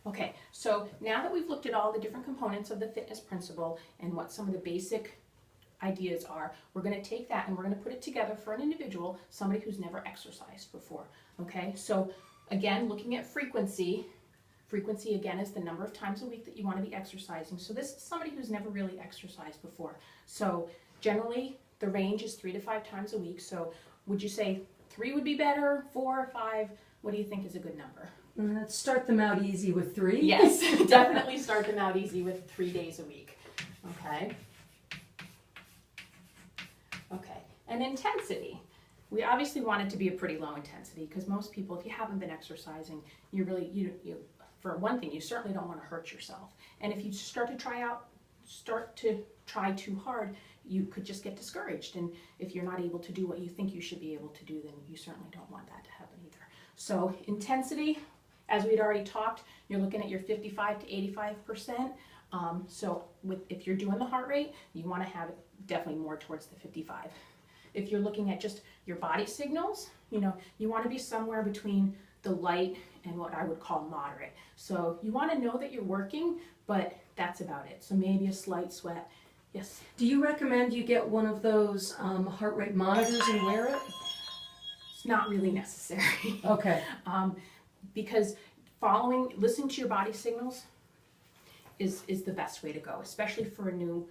Okay, so now that we've looked at all the different components of the fitness principle and what some of the basic ideas are, we're going to take that and we're going to put it together for an individual, somebody who's never exercised before. Okay, so again, looking at frequency. Frequency again is the number of times a week that you want to be exercising. So this is somebody who's never really exercised before. So generally the range is 3 to 5 times a week. So would you say 3 would be better, 4, 5? What do you think is a good number? Let's start them out easy with 3. Yes, definitely start them out easy with 3 days a week. Okay. Okay, and intensity. We obviously want it to be a pretty low intensity because most people, if you haven't been exercising, you really, for one thing, you certainly don't want to hurt yourself. And if you start to try too hard, you could just get discouraged. And if you're not able to do what you think you should be able to do, then you certainly don't want that to happen either. So intensity, as we'd already talked, you're looking at your 55 to 85%. So if you're doing the heart rate, you want to have it definitely more towards the 55. If you're looking at just your body signals, you want to be somewhere between the light and what I would call moderate. So you want to know that you're working, but that's about it. So maybe a slight sweat. Yes? Do you recommend you get one of those heart rate monitors and wear it? It's not really necessary. Okay. Because listening to your body signals is the best way to go, especially for a new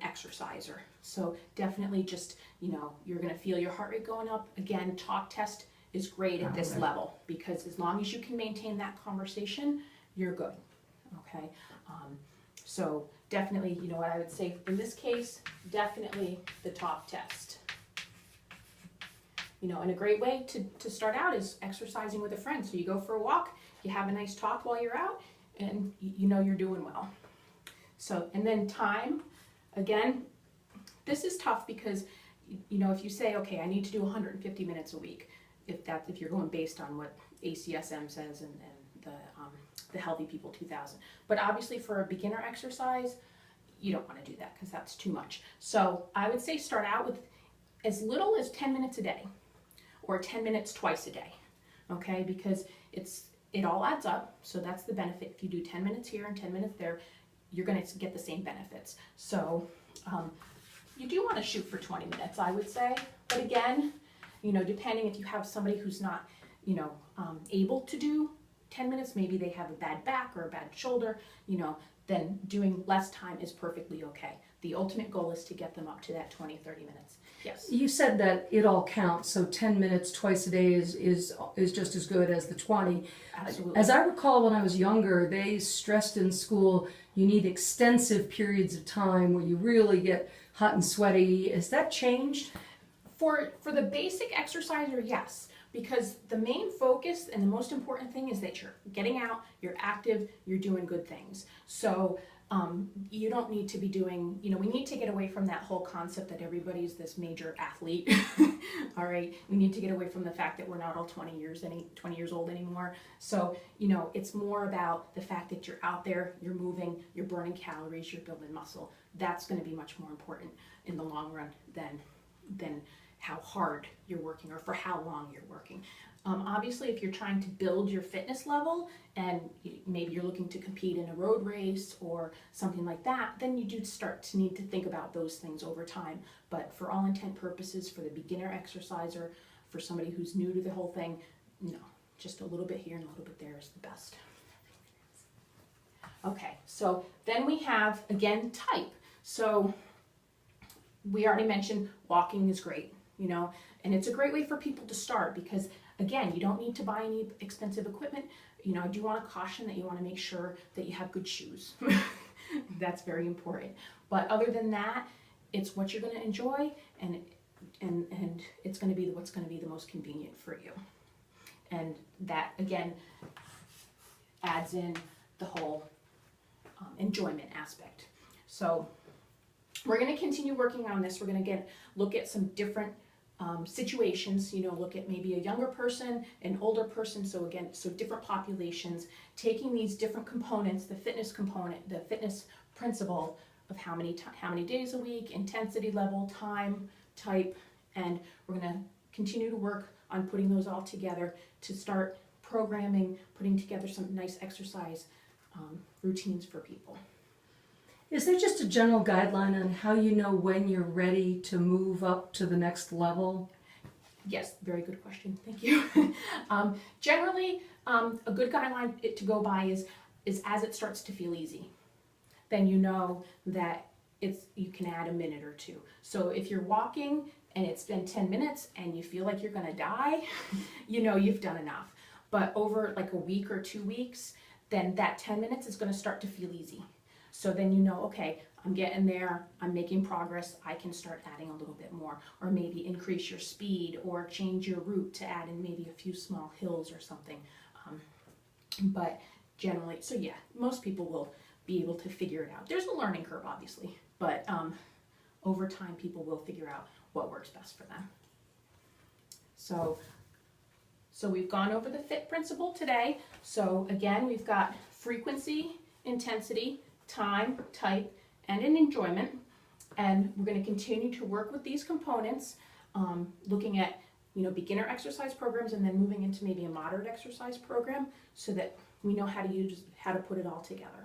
exerciser. So definitely just, you're going to feel your heart rate going up. Again, talk test is great at this level because as long as you can maintain that conversation, you're good. Okay. So definitely, what I would say in this case, definitely the talk test. And a great way to start out is exercising with a friend. So you go for a walk, you have a nice talk while you're out, and you're doing well. So, and then time, again, this is tough because, if you say, okay, I need to do 150 minutes a week, if you're going based on what ACSM says and the Healthy People 2000. But obviously for a beginner exercise, you don't want to do that because that's too much. So I would say start out with as little as 10 minutes a day or 10 minutes twice a day, okay? Because it all adds up, so that's the benefit. If you do 10 minutes here and 10 minutes there, you're going to get the same benefits. So you do want to shoot for 20 minutes, I would say. But again, depending if you have somebody who's not, able to do 10 minutes, maybe they have a bad back or a bad shoulder, then doing less time is perfectly okay. The ultimate goal is to get them up to that 20, 30 minutes. Yes. You said that it all counts, so 10 minutes twice a day is just as good as the 20. Absolutely. As I recall when I was younger, they stressed in school you need extensive periods of time where you really get hot and sweaty. Has that changed? For the basic exerciser, yes. Because the main focus and the most important thing is that you're getting out, you're active, you're doing good things. So you don't need to be doing, we need to get away from that whole concept that everybody's this major athlete. All right, we need to get away from the fact that we're not all 20 years old anymore. So, it's more about the fact that you're out there, you're moving, you're burning calories, you're building muscle. That's going to be much more important in the long run than how hard you're working or for how long you're working. Obviously, if you're trying to build your fitness level and maybe you're looking to compete in a road race or something like that, then you do start to need to think about those things over time. But for all intent purposes, for the beginner exerciser, for somebody who's new to the whole thing, no, just a little bit here and a little bit there is the best. Okay, so then we have, again, type. So we already mentioned walking is great. And it's a great way for people to start because, again, you don't need to buy any expensive equipment. I do want to caution that you want to make sure that you have good shoes. That's very important. But other than that, it's what you're going to enjoy and it's going to be what's going to be the most convenient for you. And that, again, adds in the whole enjoyment aspect. So we're going to continue working on this. We're going to look at some different situations, look at maybe a younger person, an older person, so different populations, taking these different components, the fitness component, the fitness principle of how many days a week, intensity level, time, type, and we're going to continue to work on putting those all together to start programming, putting together some nice exercise routines for people. Is there just a general guideline on how you know when you're ready to move up to the next level? Yes, very good question. Thank you. Generally, a good guideline to go by is as it starts to feel easy. Then you know that you can add a minute or two. So if you're walking and it's been 10 minutes and you feel like you're gonna die, you know you've done enough. But over like a week or 2 weeks, then that 10 minutes is gonna start to feel easy. So then you know, okay, I'm getting there, I'm making progress, I can start adding a little bit more, or maybe increase your speed, or change your route to add in maybe a few small hills or something. But generally, so yeah, most people will be able to figure it out. There's a learning curve, obviously, but over time, people will figure out what works best for them. So we've gone over the FIT principle today. So again, we've got frequency, intensity, time, type, and an enjoyment. And we're going to continue to work with these components, looking at beginner exercise programs and then moving into maybe a moderate exercise program so that we know how to put it all together.